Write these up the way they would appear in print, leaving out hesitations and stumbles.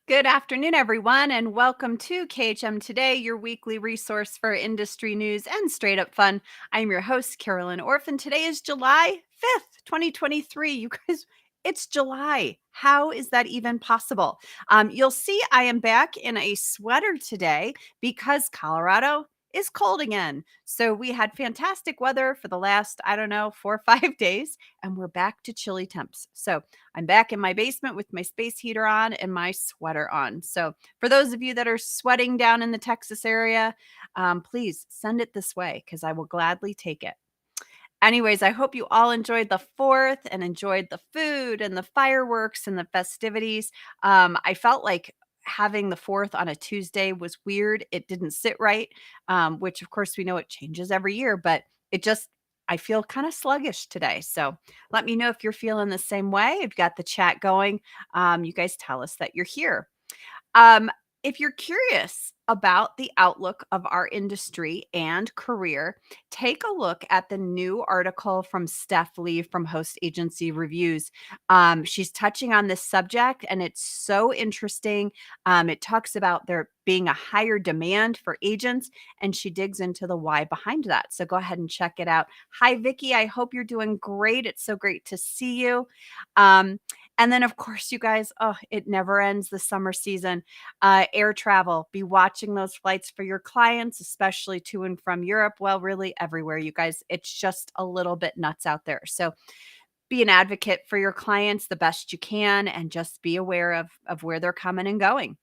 Good afternoon, everyone, and welcome to KHM Today, your weekly resource for industry news and straight up fun. I'm your host, Carolyn Orphan. Today is July 5th, 2023. You guys, it's July. How is that even possible? You'll see I am back in a sweater today because Colorado is cold again. So we had fantastic weather for the last, I don't know, 4 or 5 days, and we're back to chilly temps. So I'm back in my basement with my space heater on and my sweater on. So, for those of you that are sweating down in the Texas area, please send it this way because I will gladly take it. Anyways, I hope you all enjoyed the 4th and enjoyed the food and the fireworks and the festivities. I felt like having the 4th on a Tuesday was weird. It didn't sit right, which of course we know it changes every year, but it just, I feel kind of sluggish today. So let me know if you're feeling the same way. I've got the chat going. You guys tell us that you're here. Um, if you're curious about the outlook of our industry and career, take a look at the new article from Steph Lee from Host Agency Reviews. She's touching on this subject, and it's so interesting. It talks about there being a higher demand for agents, and she digs into the why behind that. So go ahead and check it out. Hi, Vicki. I hope you're doing great. It's so great to see you. And then, of course, you guys, oh, it never ends the summer season. Air travel, be watching those flights for your clients, especially to and from Europe. Well, really everywhere, you guys. It's just a little bit nuts out there. So be an advocate for your clients the best you can and just be aware of where they're coming and going.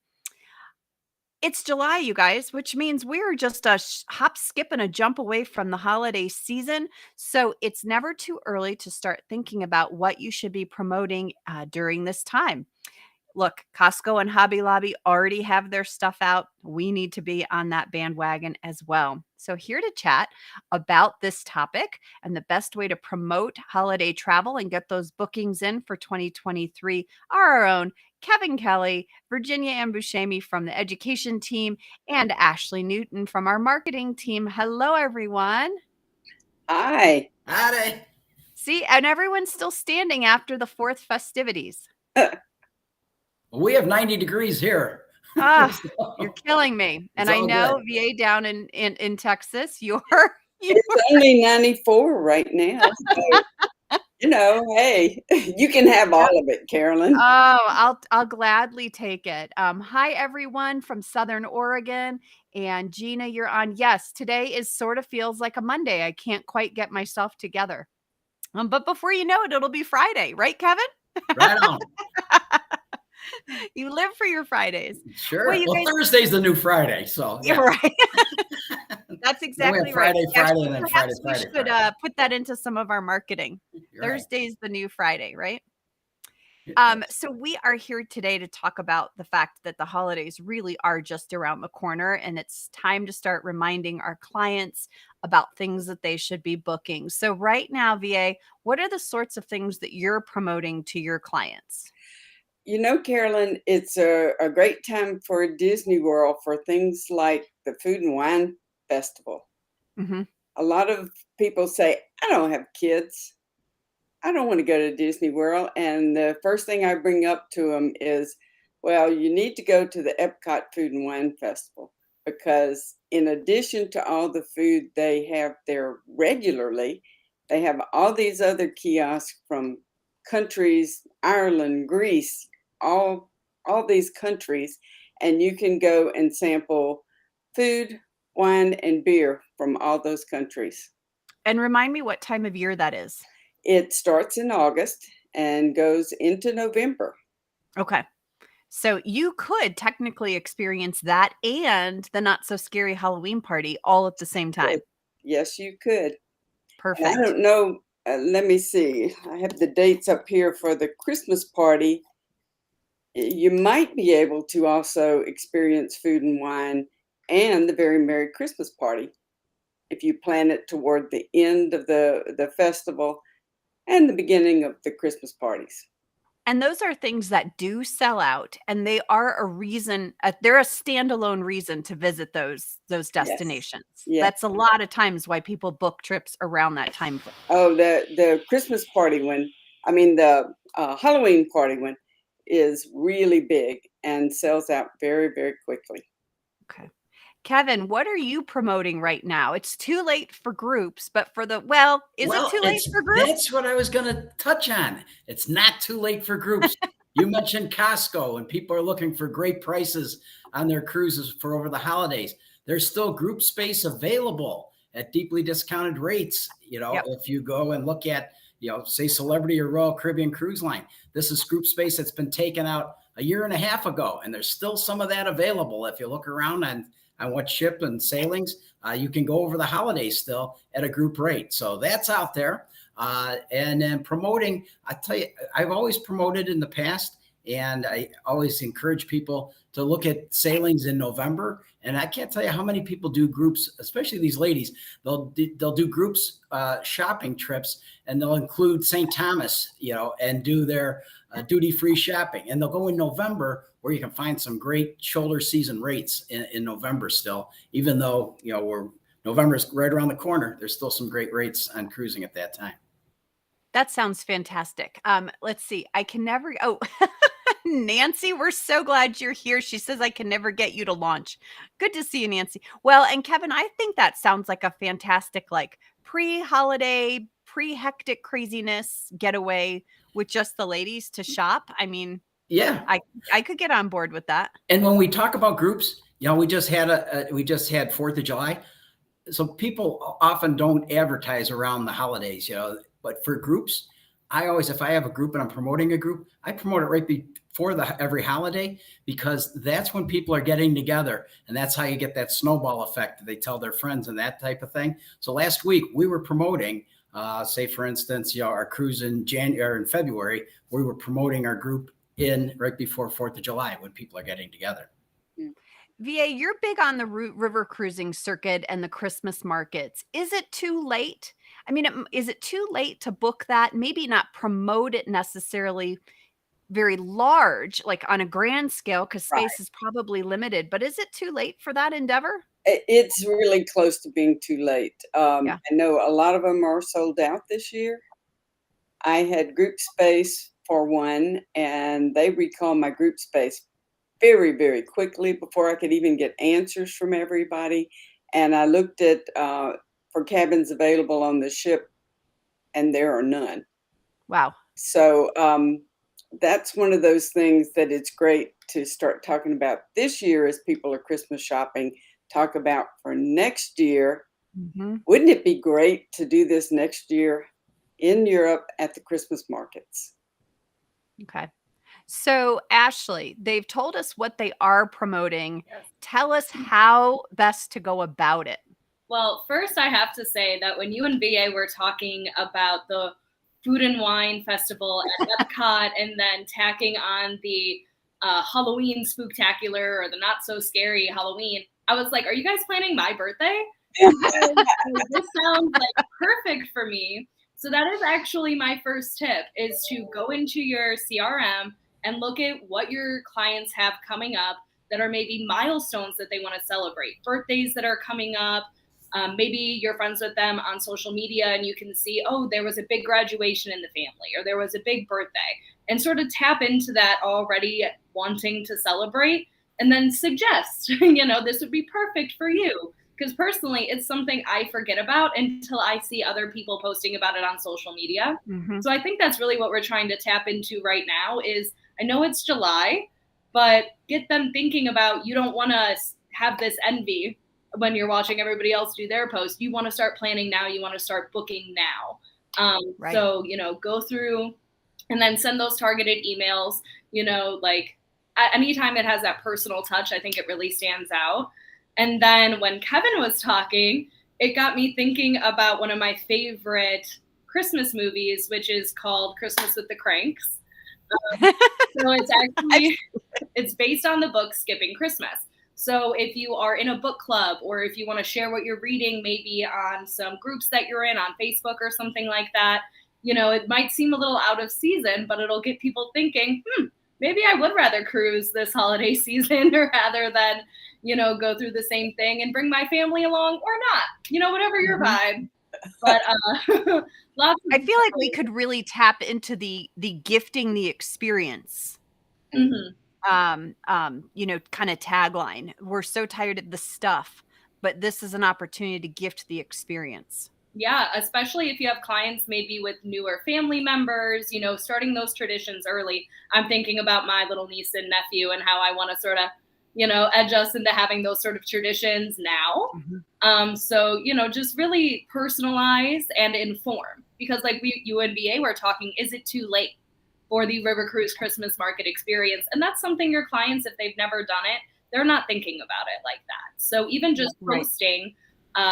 It's July, you guys, which means we're just a hop, skip, and a jump away from the holiday season. So it's never too early to start thinking about what you should be promoting during this time. Look, Costco and Hobby Lobby already have their stuff out. We need to be on that bandwagon as well. So, here to chat about this topic and the best way to promote holiday travel and get those bookings in for 2023 are our own Kevin Kelly, Virginia and Busceme from the education team, and Ashley Newton from our marketing team. Hello, everyone. Hi. Howdy. See, and everyone's still standing after the 4th festivities. We have 90 degrees here. Ah, you're killing me. And I know good. VA down in Texas, It's only 94 right now. So, hey, you can have all of it, Carolyn. Oh, I'll gladly take it. Hi everyone from Southern Oregon. And Gina, you're on. Yes, today is sort of feels like a Monday. I can't quite get myself together. But before you know it, it'll be Friday, right, Kevin? Right on. You live for your Fridays. Sure. Well, Thursday's the new Friday, so yeah. You're right. That's exactly Friday, right. Friday, and then Friday. We should put that into some of our marketing. You're Thursday's the new Friday, right? So we are here today to talk about the fact that the holidays really are just around the corner, and it's time to start reminding our clients about things that they should be booking. So right now, VA, what are the sorts of things that you're promoting to your clients? Carolyn, it's a great time for Disney World for things like the Food and Wine Festival. Mm-hmm. A lot of people say, I don't have kids. I don't want to go to Disney World. And the first thing I bring up to them is, well, you need to go to the Epcot Food and Wine Festival because in addition to all the food they have there regularly, They have all these other kiosks from countries, Ireland, Greece, all these countries, and you can go and sample food, wine, and beer from all those countries. And remind me what time of year that is. It starts in August and goes into November. Okay. So you could technically experience that and the not so scary Halloween party all at the same time. Yes, you could. And I Perfect. don't know, let me see. I have the dates up here for the Christmas party. You might be able to also experience food and wine and the very Merry Christmas party if you plan it toward the end of the festival and the beginning of the Christmas parties. And those are things that do sell out, and they are a reason they're a standalone reason to visit those Yes. destinations. Yeah. That's a lot of times why people book trips around that time frame. Oh, the Christmas party one, I mean the Halloween party one is really big and sells out very, very quickly. Okay. Kevin, what are you promoting right now? It's too late for groups, but well, is it Well, too late for groups? that's what I was going to touch on. It's not too late for groups. You mentioned Costco, and people are looking for great prices on their cruises for over the holidays. There's still group space available at deeply discounted rates. Yep. If you go and look at, say Celebrity or Royal Caribbean Cruise Line, this is group space that's been taken out a year and a half ago, and there's still some of that available. If you look around on what ship and sailings, you can go over the holidays still at a group rate. So that's out there. And then promoting, I tell you, I've always promoted in the past, and I always encourage people to look at sailings in November. And I can't tell you how many people do groups, especially these ladies. They'll do groups, shopping trips, and they'll include St. Thomas, and do their duty-free shopping. And they'll go in November, where you can find some great shoulder season rates in November still, even though, November is right around the corner. There's still some great rates on cruising at that time. That sounds fantastic. Let's see. I can never Nancy, we're so glad you're here. She says I can never get you to launch. Good to see you, Nancy. Well, and Kevin, I think that sounds like a fantastic pre-holiday, pre-hectic craziness getaway with just the ladies to shop. I mean, yeah, I could get on board with that. And when we talk about groups, we just had 4th of July. So people often don't advertise around the holidays, but for groups, if I have a group and I'm promoting a group, I promote it right before every holiday, because that's when people are getting together, and that's how you get that snowball effect that they tell their friends and that type of thing. So last week we were promoting, say for instance, our cruise in January and February, we were promoting our group in right before 4th of July when people are getting together. VA, you're big on the river cruising circuit and the Christmas markets. Is it too late? I mean, is it too late to book that? Maybe not promote it necessarily very large, like on a grand scale, because Right. space is probably limited. But is it too late for that endeavor? It's really close to being too late. Yeah. I know a lot of them are sold out this year. I had group space for one, and they recalled my group space very, very quickly before I could even get answers from everybody. And I looked at for cabins available on the ship, and there are none. Wow. So that's one of those things that it's great to start talking about this year as people are Christmas shopping. Talk about for next year. Mm-hmm. Wouldn't it be great to do this next year in Europe at the Christmas markets? Okay. So, Ashley, they've told us what they are promoting. Yes. Tell us how best to go about it. Well, first I have to say that when you and VA were talking about the Food and Wine Festival at Epcot and then tacking on the Halloween spooktacular or the not so scary Halloween, I was like, are you guys planning my birthday? This sounds like perfect for me. So that is actually my first tip, is to go into your CRM and look at what your clients have coming up that are maybe milestones that they want to celebrate, birthdays that are coming up. Maybe you're friends with them on social media and you can see, oh, there was a big graduation in the family, or there was a big birthday, and sort of tap into that already wanting to celebrate, and then suggest, this would be perfect for you. because personally, it's something I forget about until I see other people posting about it on social media. Mhm. So I think that's really what we're trying to tap into right now is I know it's July, but get them thinking about you don't want to have this envy when you're watching everybody else do their post. You want to start planning now. You want to start booking now. Right. So, go through and then send those targeted emails, like anytime it has that personal touch, I think it really stands out. And then when Kevin was talking, it got me thinking about one of my favorite Christmas movies, which is called Christmas with the Cranks. So it's based on the book Skipping Christmas. So if you are in a book club or if you want to share what you're reading, maybe on some groups that you're in on Facebook or something like that, it might seem a little out of season, but it'll get people thinking, maybe I would rather cruise this holiday season rather than, go through the same thing and bring my family along or not, whatever your vibe. But lots of I feel like we could really tap into the gifting the experience. Mhm. Kind of tagline. We're so tired of the stuff, but this is an opportunity to gift the experience. Yeah, especially if you have clients maybe with newer family members, starting those traditions early. I'm thinking about my little niece and nephew and how I want to sort of, edge us into having those sort of traditions now. So, just really personalize and inform because like you and VA were talking, is it too late for the River Cruise Christmas market experience? And that's something your clients, if they've never done it, they're not thinking about it like that. So even just posting,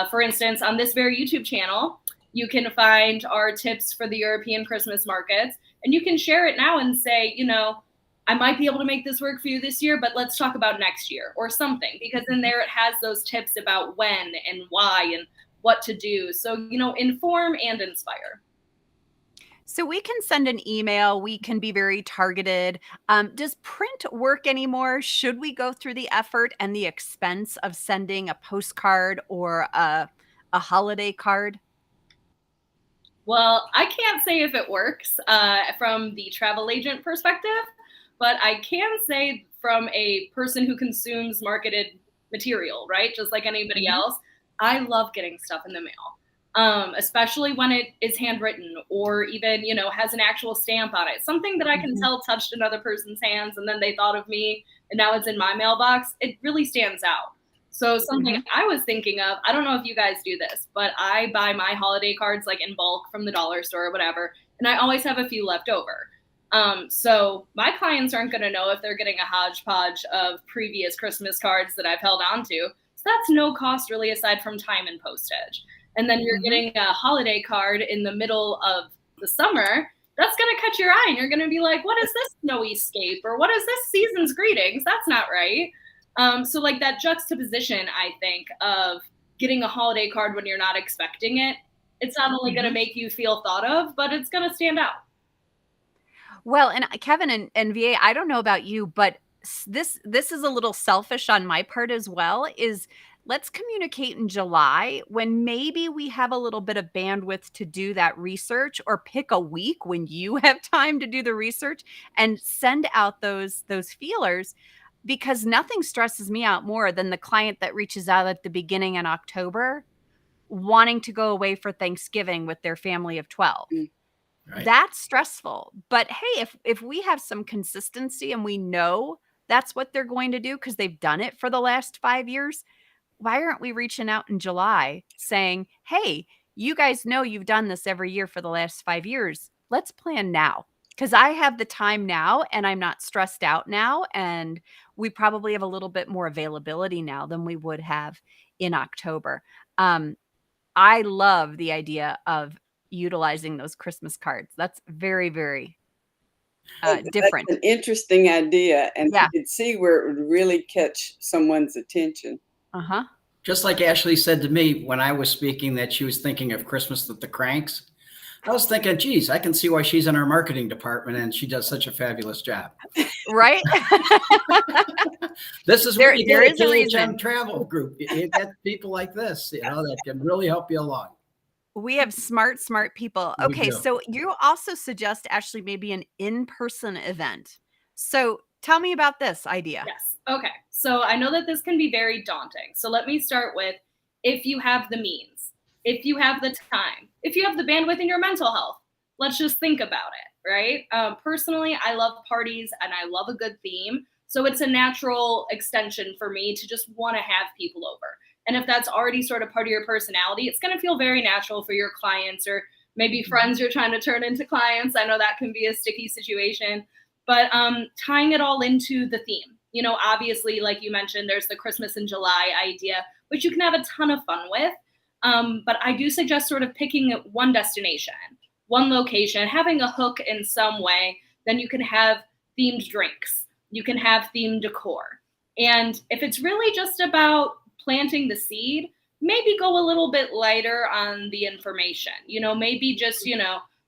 for instance, on this very YouTube channel, you can find our tips for the European Christmas markets, and you can share it now and say, I might be able to make this work for you this year, but let's talk about next year or something, because in there it has those tips about when and why and what to do. So, inform and inspire. So we can send an email. We can be very targeted. Does print work anymore? Should we go through the effort and the expense of sending a postcard or a holiday card? Well, I can't say if it works from the travel agent perspective, but I can say from a person who consumes marketed material, right? Just like anybody else, I love getting stuff in the mail, especially when it is handwritten or even, has an actual stamp on it. Something that I can tell touched another person's hands and then they thought of me and now it's in my mailbox. It really stands out. So something I was thinking of, I don't know if you guys do this, but I buy my holiday cards like in bulk from the dollar store or whatever, and I always have a few left over. So my clients aren't going to know if they're getting a hodgepodge of previous Christmas cards that I've held on to. So that's no cost really aside from time and postage. And then you're getting a holiday card in the middle of the summer. That's going to catch your eye and you're going to be like, what is this snowy scape? Or what is this season's greetings? That's not right. So like that juxtaposition, I think, of getting a holiday card when you're not expecting it, it's not only going to make you feel thought of, but it's going to stand out. Well, and Kevin and VA, I don't know about you, but this is a little selfish on my part as well, is let's communicate in July when maybe we have a little bit of bandwidth to do that research, or pick a week when you have time to do the research and send out those feelers, because nothing stresses me out more than the client that reaches out at the beginning in October wanting to go away for Thanksgiving with their family of 12. Right. That's stressful. But hey, if we have some consistency and we know that's what they're going to do because they've done it for the last 5 years, why aren't we reaching out in July saying, hey, you guys know you've done this every year for the last 5 years. Let's plan now, because I have the time now and I'm not stressed out now. And we probably have a little bit more availability now than we would have in October. I love the idea of utilizing those Christmas cards. That's very, very different. That's an interesting idea, and Yeah. you could see where it would really catch someone's attention. Uh-huh. Just like Ashley said to me when I was speaking that she was thinking of Christmas with the Cranks, I was thinking, geez, I can see why she's in our marketing department and she does such a fabulous job. Right? This is There what you get is a a KHM reason. travel group. You get people like this, that can really help you along. We have smart people. We Okay, do. so you also suggest, Ashley, maybe an in-person event. So tell me about this idea. Yes. Okay. So I know that this can be very daunting. So let me start with if you have the means, if you have the time, if you have the bandwidth in your mental health. Let's just think about it, right? Personally, I love parties and I love a good theme. So it's a natural extension for me to just want to have people over. And if that's already sort of part of your personality, it's going to feel very natural for your clients, or maybe friends you're trying to turn into clients. I know that can be a sticky situation, but tying it all into the theme. You know, obviously, like you mentioned, there's the Christmas in July idea, which you can have a ton of fun with. But I do suggest sort of picking one destination, one location, having a hook in some way. Then you can have themed drinks, you can have themed decor. And if it's really just about planting the seed, maybe go a little bit lighter on the information. You know, maybe just,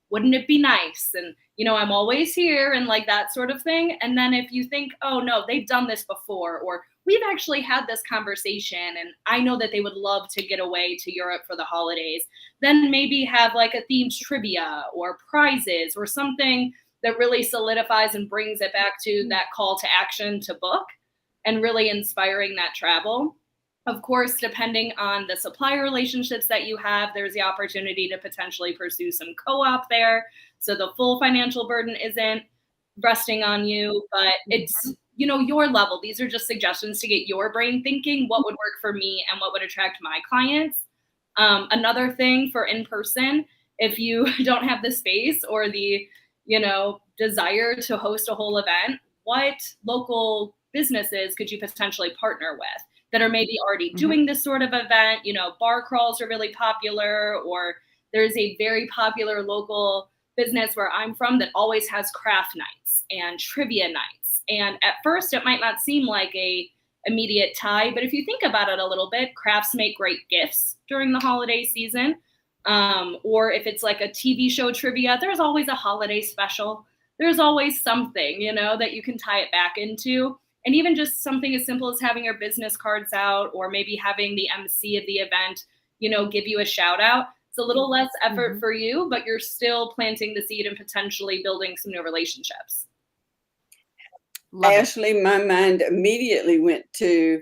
wouldn't it be nice? And, I'm always here, and like that sort of thing. And then if you think, oh no, they've done this before, or we've actually had this conversation and I know that they would love to get away to Europe for the holidays, then maybe have like a themed trivia or prizes or something that really solidifies and brings it back to that call to action to book and really inspiring that travel. Of course, depending on the supplier relationships that you have, there's the opportunity to potentially pursue some co-op there. So the full financial burden isn't resting on you, but it's, your level. These are just suggestions to get your brain thinking what would work for me and what would attract my clients. Another thing for in-person, if you don't have the space or the, desire to host a whole event, what local businesses could you potentially partner with that are maybe already doing this sort of event? Bar crawls are really popular, or there's a very popular local business where I'm from that always has craft nights and trivia nights. And at first it might not seem like a immediate tie, but if you think about it a little bit, crafts make great gifts during the holiday season. Or if it's like a TV show trivia, there's always a holiday special. There's always something, that you can tie it back into. And even just something as simple as having your business cards out, or maybe having the MC of the event, give you a shout out. It's a little less effort for you, but you're still planting the seed and potentially building some new relationships. Ashley, my mind immediately went to,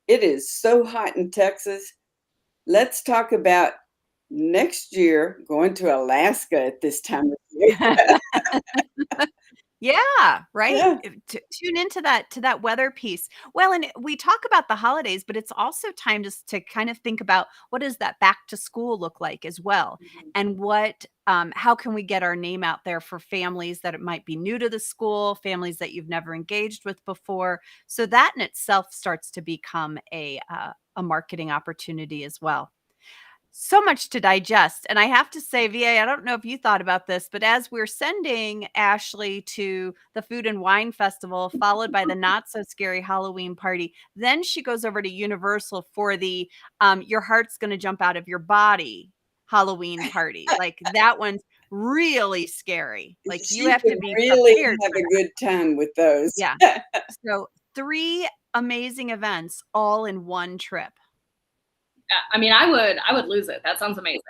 it is so hot in Texas. Let's talk about next year going to Alaska at this time of year. Yeah, right. Yeah. Tune into that weather piece. Well, and we talk about the holidays, but it's also time to kind of think about what does that back to school look like as well, and how can we get our name out there for families that it might be new to the school, families that you've never engaged with before. So that in itself starts to become a marketing opportunity as well. So much to digest. And I have to say, VA, I don't know if you thought about this, but as we're sending Ashley to the Food and Wine Festival, followed by the not so scary Halloween party, then she goes over to Universal for the your heart's going to jump out of your body Halloween party. Like that one's really scary. Like you have to be really prepared have for a that. good time with those. Yeah. So 3 amazing events all in one trip. I mean, I would lose it. That sounds amazing.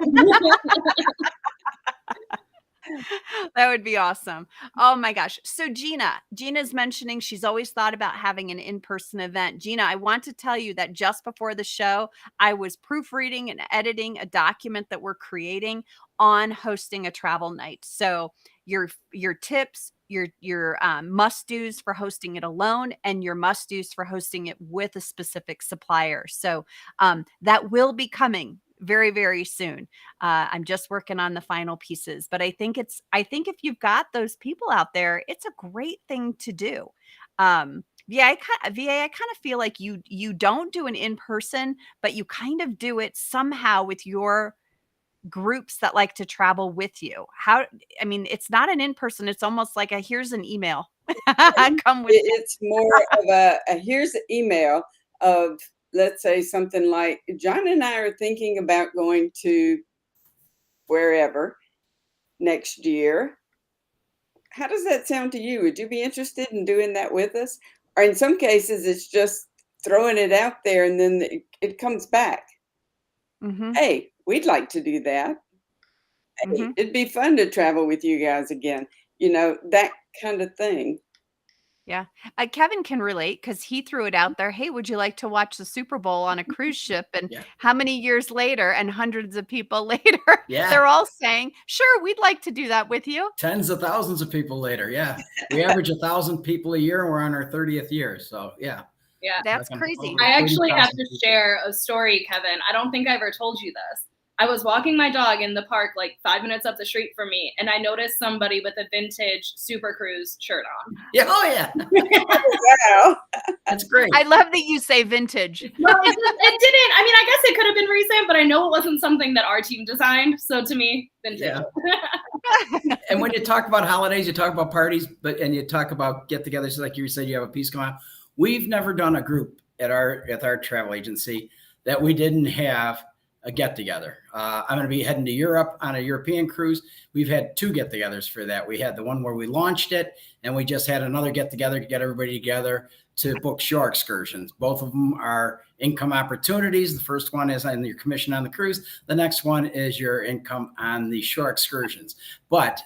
That would be awesome. Oh my gosh. So Gina's mentioning she's always thought about having an in-person event. Gina, I want to tell you that just before the show, I was proofreading and editing a document that we're creating on hosting a travel night. So your tips, your must-dos for hosting it alone, and your must-dos for hosting it with a specific supplier. So that will be coming very, very soon. I'm just working on the final pieces, but I think if you've got those people out there, it's a great thing to do. VA, I kind of feel like you don't do an in-person, but you kind of do it somehow with your groups that like to travel with you. It's not an in-person, it's almost like here's an email. Come with It's more of a here's an email of, let's say something like, John and I are thinking about going to wherever next year. How does that sound to you? Would you be interested in doing that with us? Or in some cases, it's just throwing it out there and then it comes back. Hey, we'd like to do that. Hey, it'd be fun to travel with you guys again. That kind of thing. Yeah. Kevin can relate because he threw it out there. Hey, would you like to watch the Super Bowl on a cruise ship? And Yeah. how many years later and hundreds of people later, Yeah. they're all saying, sure, we'd like to do that with you. Tens of thousands of people later. Yeah. We average 1,000 people a year and we're on our 30th year. So yeah. Yeah. That's crazy. I actually have to share a story, Kevin. I don't think I ever told you this. I was walking my dog in the park like 5 minutes up the street from me, and I noticed somebody with a vintage Super Cruise shirt on. Yeah. Oh, yeah. Wow. That's great. I love that you say vintage. No, it didn't. I mean, I guess it could have been recent, but I know it wasn't something that our team designed. So to me, vintage. Yeah. And when you talk about holidays, you talk about parties, and you talk about get-togethers, like you said, you have a piece come out. We've never done a group at our travel agency that we didn't have a get-together. I'm going to be heading to Europe on a European cruise. We've had 2 get-togethers for that. We had the one where we launched it, and we just had another get-together to get everybody together to book shore excursions. Both of them are income opportunities. The first one is on your commission on the cruise. The next one is your income on the shore excursions. But,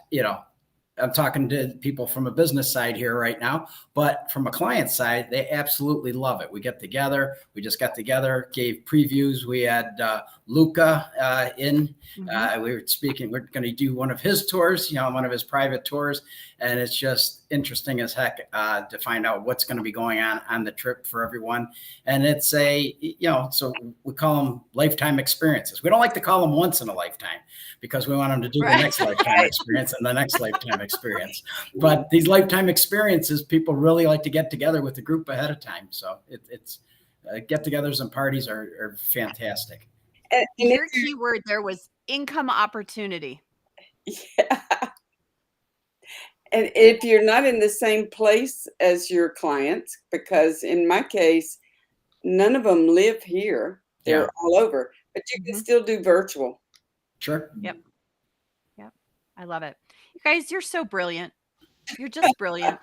I'm talking to people from a business side here right now, but from a client side, they absolutely love it. We get together. We just got together, gave previews. We had Luca in. Mm-hmm. We were speaking. We're going to do one of his tours, one of his private tours, and it's just interesting as heck to find out what's going to be going on the trip for everyone. And it's so we call them lifetime experiences. We don't like to call them once in a lifetime because we want them to do the next lifetime experience and the next lifetime experience. But these lifetime experiences, people really like to get together with the group ahead of time. So it's get-togethers and parties are fantastic. And your key word there was income opportunity. Yeah. And if you're not in the same place as your clients, because in my case, none of them live here. They're all over, but you can still do virtual. Sure. Yep. I love it. You guys, you're so brilliant. You're just brilliant.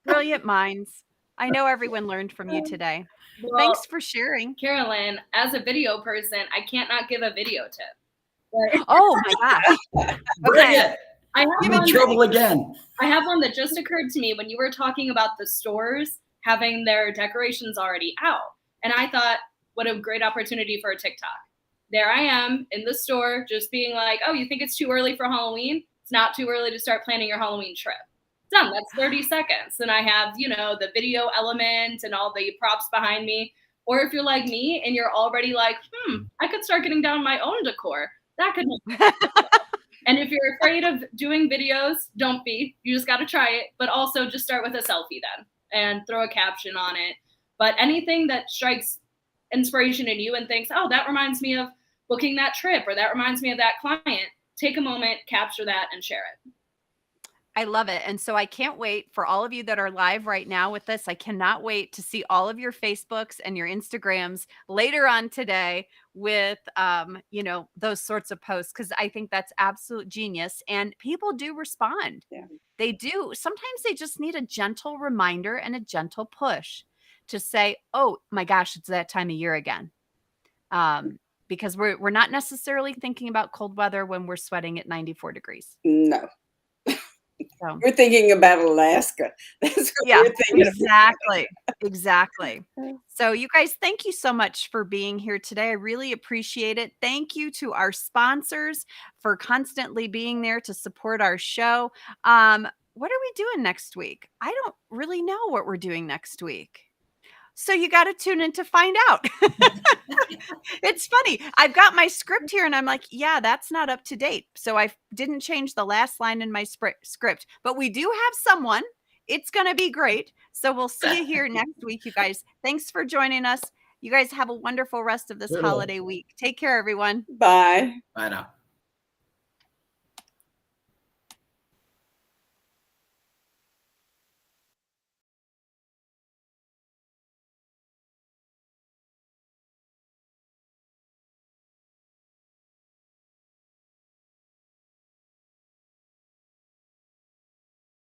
Brilliant minds. I know everyone learned from you today. Well, thanks for sharing. Carolyn, as a video person, I can't not give a video tip. Oh my gosh. Okay. Give me trouble again. I have one that just occurred to me when you were talking about the stores having their decorations already out. And I thought, what a great opportunity for a TikTok. There I am in the store just being like, oh, you think it's too early for Halloween? It's not too early to start planning your Halloween trip. Done. That's 30 seconds. And I have, the video element and all the props behind me. Or if you're like me and you're already like, I could start getting down my own decor. That could And if you're afraid of doing videos, don't be. You just got to try it. But also just start with a selfie then and throw a caption on it. But anything that strikes inspiration in you and thinks, oh, that reminds me of booking that trip or that reminds me of that client, take a moment, capture that, and share it. I love it. And so I can't wait for all of you that are live right now with us. I cannot wait to see all of your Facebooks and your Instagrams later on today with, those sorts of posts, because I think that's absolute genius. And people do respond. Yeah. They do. Sometimes they just need a gentle reminder and a gentle push to say, oh my gosh, it's that time of year again. Because we're not necessarily thinking about cold weather when we're sweating at 94 degrees. No. So. We're thinking about Alaska. That's what we're thinking exactly. Exactly. So you guys, thank you so much for being here today. I really appreciate it. Thank you to our sponsors for constantly being there to support our show. What are we doing next week? I don't really know what we're doing next week. So you got to tune in to find out. It's funny. I've got my script here and I'm like, yeah, that's not up to date. So I didn't change the last line in my script, but we do have someone. It's going to be great. So we'll see you here next week, you guys. Thanks for joining us. You guys have a wonderful rest of this holiday week. Take care, everyone. Bye. Bye now.